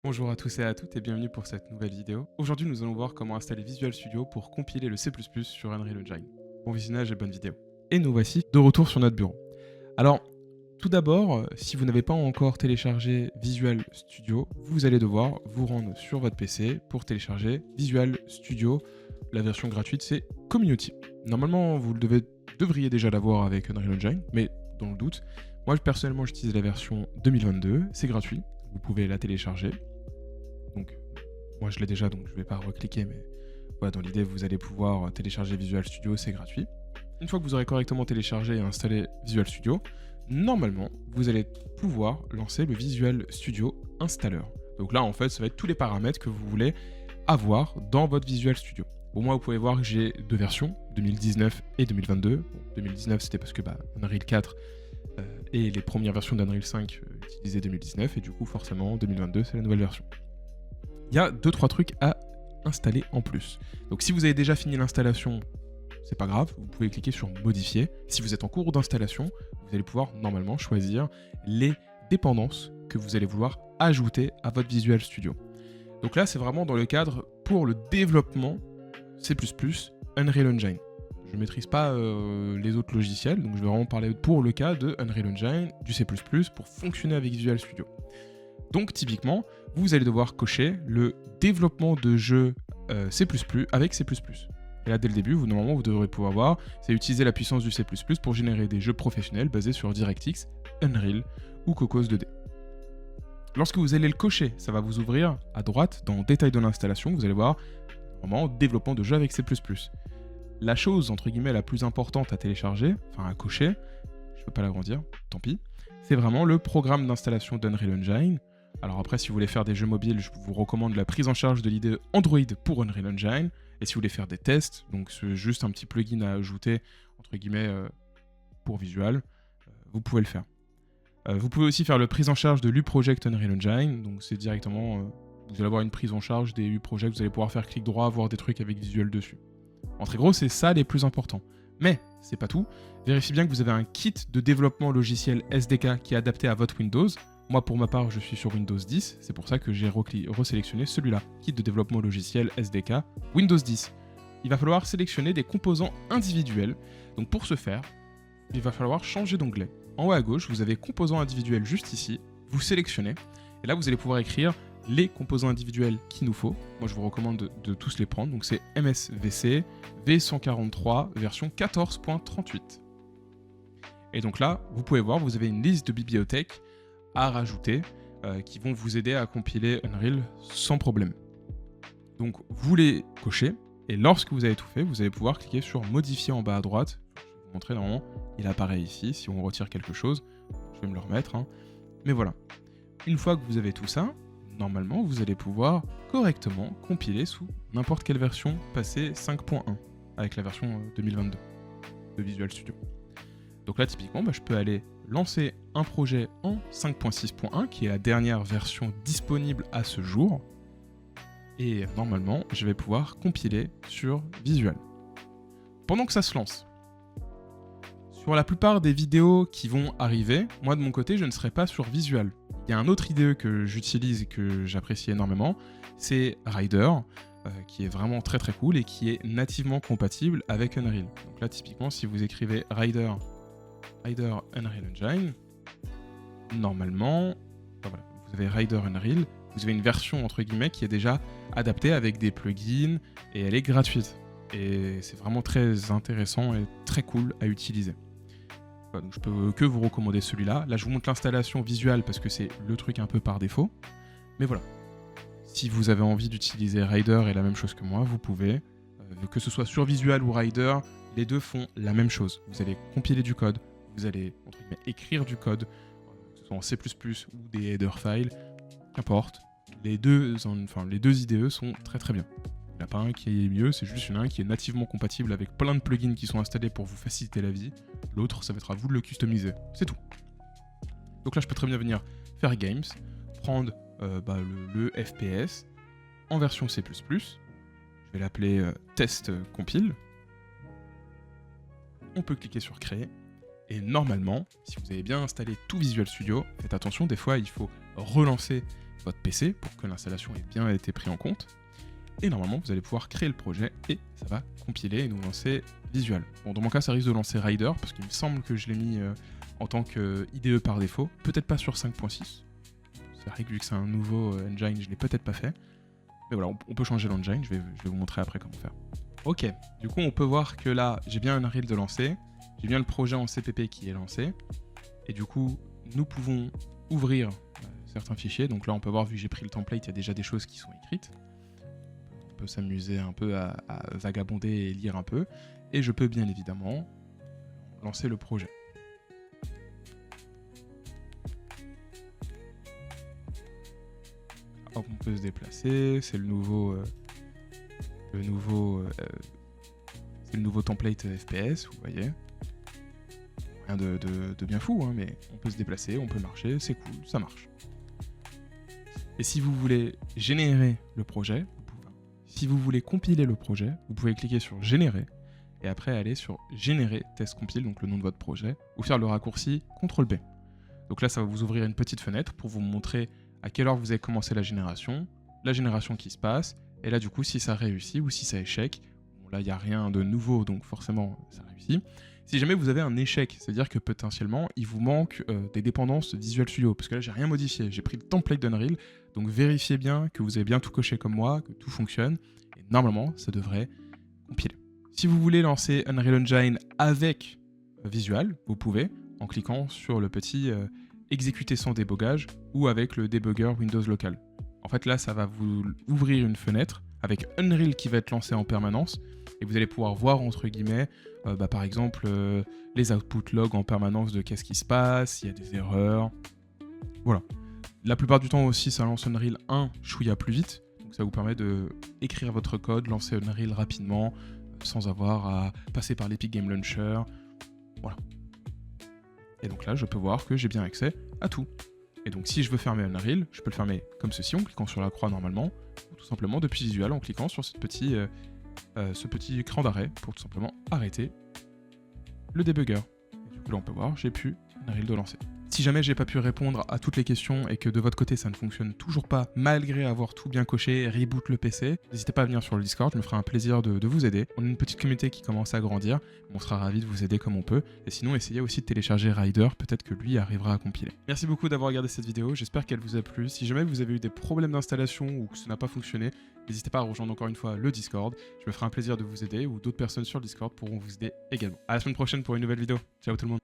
Bonjour à tous et à toutes et bienvenue pour cette nouvelle vidéo. Aujourd'hui nous allons voir comment installer Visual Studio pour compiler le C++ sur Unreal Engine. Bon visionnage et bonne vidéo. Et nous voici de retour sur notre bureau. Alors, tout d'abord, si vous n'avez pas encore téléchargé Visual Studio, vous allez devoir vous rendre sur votre PC pour télécharger Visual Studio. La version gratuite c'est Community. Normalement vous devriez déjà l'avoir avec Unreal Engine, mais dans le doute, moi personnellement j'utilise la version 2022, c'est gratuit, vous pouvez la télécharger. Donc moi je l'ai déjà, donc je ne vais pas recliquer, mais voilà, dans l'idée vous allez pouvoir télécharger Visual Studio, c'est gratuit. Une fois que vous aurez correctement téléchargé et installé Visual Studio, normalement vous allez pouvoir lancer le Visual Studio Installer. Donc là en fait ça va être tous les paramètres que vous voulez avoir dans votre Visual Studio. Pour moi vous pouvez voir que j'ai deux versions, 2019 et 2022. Bon, 2019 c'était parce que Unreal 4 et les premières versions d'Unreal 5 utilisaient 2019 et du coup forcément 2022 c'est la nouvelle version. Il y a 2-3 trucs à installer en plus. Donc si vous avez déjà fini l'installation, c'est pas grave, vous pouvez cliquer sur modifier. Si vous êtes en cours d'installation, vous allez pouvoir normalement choisir les dépendances que vous allez vouloir ajouter à votre Visual Studio. Donc là c'est vraiment dans le cadre pour le développement C++ Unreal Engine. Je ne maîtrise pas les autres logiciels, donc je vais vraiment parler pour le cas de Unreal Engine, du C++ pour fonctionner avec Visual Studio. Donc typiquement, vous allez devoir cocher le développement de jeux C++ avec C++. Et là, dès le début, normalement, vous devrez pouvoir voir, c'est utiliser la puissance du C++ pour générer des jeux professionnels basés sur DirectX, Unreal ou Cocos 2D. Lorsque vous allez le cocher, ça va vous ouvrir à droite dans Détails de l'installation, vous allez voir, normalement, développement de jeux avec C++. La chose, entre guillemets, la plus importante à télécharger, enfin à cocher, je ne peux pas l'agrandir, tant pis, c'est vraiment le programme d'installation d'Unreal Engine. Alors après, si vous voulez faire des jeux mobiles, je vous recommande la prise en charge de l'IDE Android pour Unreal Engine. Et si vous voulez faire des tests, donc c'est juste un petit plugin à ajouter, entre guillemets, pour Visual, vous pouvez le faire. Vous pouvez aussi faire la prise en charge de l'U-Project Unreal Engine. Donc c'est directement, vous allez avoir une prise en charge des U-Project, vous allez pouvoir faire clic droit, voir des trucs avec Visual dessus. En très gros, c'est ça les plus importants. Mais c'est pas tout. Vérifiez bien que vous avez un kit de développement logiciel SDK qui est adapté à votre Windows. Moi, pour ma part, je suis sur Windows 10. C'est pour ça que j'ai resélectionné celui-là. Kit de développement logiciel SDK Windows 10. Il va falloir sélectionner des composants individuels. Donc pour ce faire, il va falloir changer d'onglet. En haut à gauche, vous avez composants individuels juste ici. Vous sélectionnez. Et là, vous allez pouvoir écrire les composants individuels qu'il nous faut. Moi, je vous recommande de tous les prendre. Donc c'est MSVC V143 version 14.38. Et donc là, vous pouvez voir, vous avez une liste de bibliothèques à rajouter qui vont vous aider à compiler Unreal sans problème. Donc vous les cochez et lorsque vous avez tout fait, vous allez pouvoir cliquer sur modifier en bas à droite. Je vais vous montrer normalement, il apparaît ici. Si on retire quelque chose, je vais me le remettre. Mais voilà. Une fois que vous avez tout ça, normalement vous allez pouvoir correctement compiler sous n'importe quelle version passée 5.1 avec la version 2022 de Visual Studio. Donc là, typiquement, je peux aller lancer un projet en 5.6.1, qui est la dernière version disponible à ce jour. Et normalement, je vais pouvoir compiler sur Visual. Pendant que ça se lance, sur la plupart des vidéos qui vont arriver, moi de mon côté, je ne serai pas sur Visual. Il y a un autre IDE que j'utilise et que j'apprécie énormément, c'est Rider, qui est vraiment très très cool et qui est nativement compatible avec Unreal. Donc là, typiquement, si vous écrivez Rider Unreal Engine, normalement, voilà, vous avez Rider Unreal, vous avez une version entre guillemets qui est déjà adaptée avec des plugins et elle est gratuite. Et c'est vraiment très intéressant et très cool à utiliser. Voilà, donc je peux que vous recommander celui-là. Là, je vous montre l'installation visuelle parce que c'est le truc un peu par défaut. Mais voilà. Si vous avez envie d'utiliser Rider et la même chose que moi, vous pouvez. Que ce soit sur Visual ou Rider, les deux font la même chose. Vous allez compiler du code, vous allez entre guillemets, écrire du code, que ce soit en C++ ou des header files, qu'importe. Les deux IDE sont très très bien. Il n'y en a pas un qui est mieux, c'est juste il y en a un qui est nativement compatible avec plein de plugins qui sont installés pour vous faciliter la vie. L'autre, ça va être à vous de le customiser. C'est tout. Donc là, je peux très bien venir faire Games, prendre le FPS en version C++. Je vais l'appeler test compile. On peut cliquer sur créer. Et normalement, si vous avez bien installé tout Visual Studio, faites attention, des fois il faut relancer votre PC pour que l'installation ait bien été prise en compte. Et normalement, vous allez pouvoir créer le projet et ça va compiler et nous lancer Visual. Bon, dans mon cas, ça risque de lancer Rider parce qu'il me semble que je l'ai mis en tant que IDE par défaut. Peut-être pas sur 5.6. C'est vrai que vu que c'est un nouveau engine, je ne l'ai peut-être pas fait. Mais voilà, on peut changer l'engine, je vais vous montrer après comment faire. Ok, du coup, on peut voir que là, j'ai bien Unreal de lancer. J'ai bien le projet en CPP qui est lancé. Et du coup, nous pouvons ouvrir certains fichiers. Donc là, on peut voir, vu que j'ai pris le template, il y a déjà des choses qui sont écrites. On peut s'amuser un peu à vagabonder et lire un peu. Et je peux bien évidemment lancer le projet. Hop, on peut se déplacer. C'est le nouveau template FPS, vous voyez. Rien de bien fou, hein, mais on peut se déplacer, on peut marcher, c'est cool, ça marche. Et si vous voulez générer le projet, si vous voulez compiler le projet, vous pouvez cliquer sur Générer, et après aller sur Générer test compile, donc le nom de votre projet, ou faire le raccourci CTRL-B. Donc là, ça va vous ouvrir une petite fenêtre pour vous montrer à quelle heure vous avez commencé la génération qui se passe, et là du coup, si ça réussit ou si ça échec. Bon, là, il n'y a rien de nouveau, donc forcément, ça réussit. Si jamais vous avez un échec, c'est-à-dire que potentiellement, il vous manque des dépendances de Visual Studio, parce que là, j'ai rien modifié, j'ai pris le template d'Unreal, donc vérifiez bien que vous avez bien tout coché comme moi, que tout fonctionne, et normalement, ça devrait compiler. Si vous voulez lancer Unreal Engine avec Visual, vous pouvez, en cliquant sur le petit exécuter sans débogage, ou avec le débugger Windows Local. En fait, là, ça va vous ouvrir une fenêtre, avec Unreal qui va être lancé en permanence, et vous allez pouvoir voir, entre guillemets, par exemple, les output logs en permanence de qu'est-ce qui se passe, s'il y a des erreurs. Voilà. La plupart du temps aussi, ça lance Unreal 1 chouïa plus vite, donc ça vous permet de écrire votre code, lancer Unreal rapidement, sans avoir à passer par l'Epic Game Launcher. Voilà. Et donc là, je peux voir que j'ai bien accès à tout. Et donc si je veux fermer Unreal, je peux le fermer comme ceci, en cliquant sur la croix normalement, ou tout simplement depuis Visual, en cliquant sur ce petit écran d'arrêt, pour tout simplement arrêter le débugger. Et du coup là on peut voir, j'ai pu Unreal de lancer. Si jamais j'ai pas pu répondre à toutes les questions et que de votre côté ça ne fonctionne toujours pas, malgré avoir tout bien coché, reboot le PC, n'hésitez pas à venir sur le Discord, je me ferai un plaisir de vous aider. On a une petite communauté qui commence à grandir, on sera ravis de vous aider comme on peut. Et sinon, essayez aussi de télécharger Rider, peut-être que lui arrivera à compiler. Merci beaucoup d'avoir regardé cette vidéo, j'espère qu'elle vous a plu. Si jamais vous avez eu des problèmes d'installation ou que ça n'a pas fonctionné, n'hésitez pas à rejoindre encore une fois le Discord, je me ferai un plaisir de vous aider ou d'autres personnes sur le Discord pourront vous aider également. À la semaine prochaine pour une nouvelle vidéo. Ciao tout le monde.